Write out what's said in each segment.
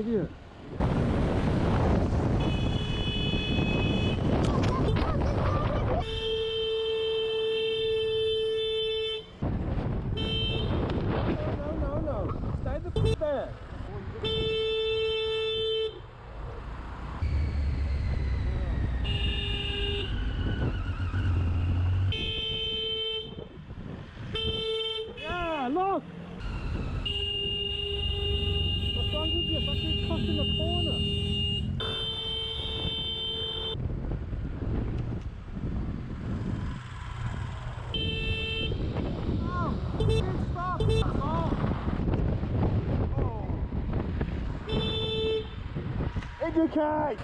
idiot. No. Stay the f there. Yeah, look! What's wrong with you? It's actually cut in the corner. Stop! Indicate!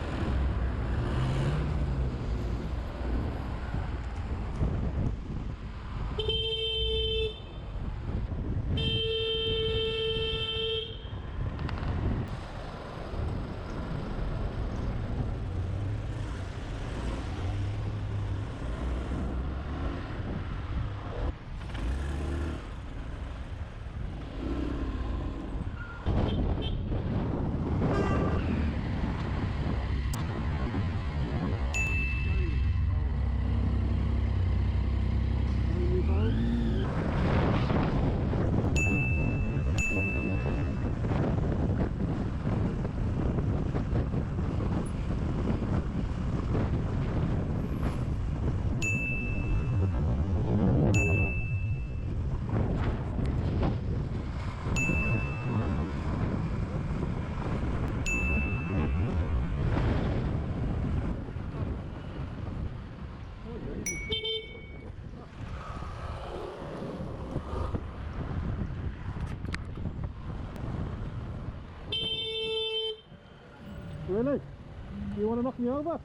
Really? You want to knock me over?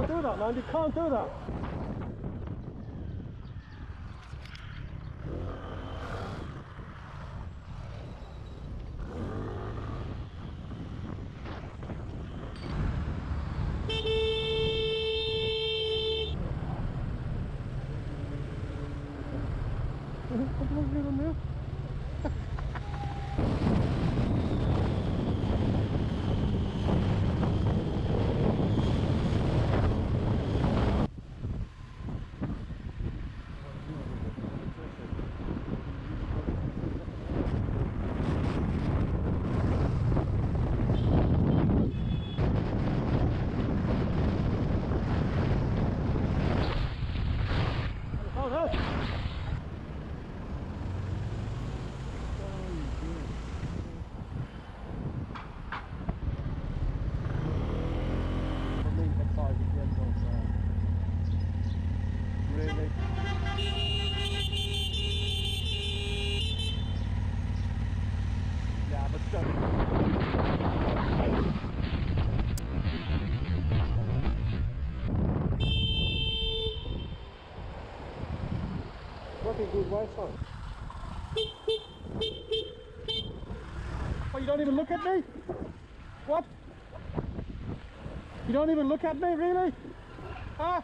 Do that, man, you can't do that. What was going on there? Fucking good Wi-Fi. Oh, you don't even look at me? What? You don't even look at me, really? Huh?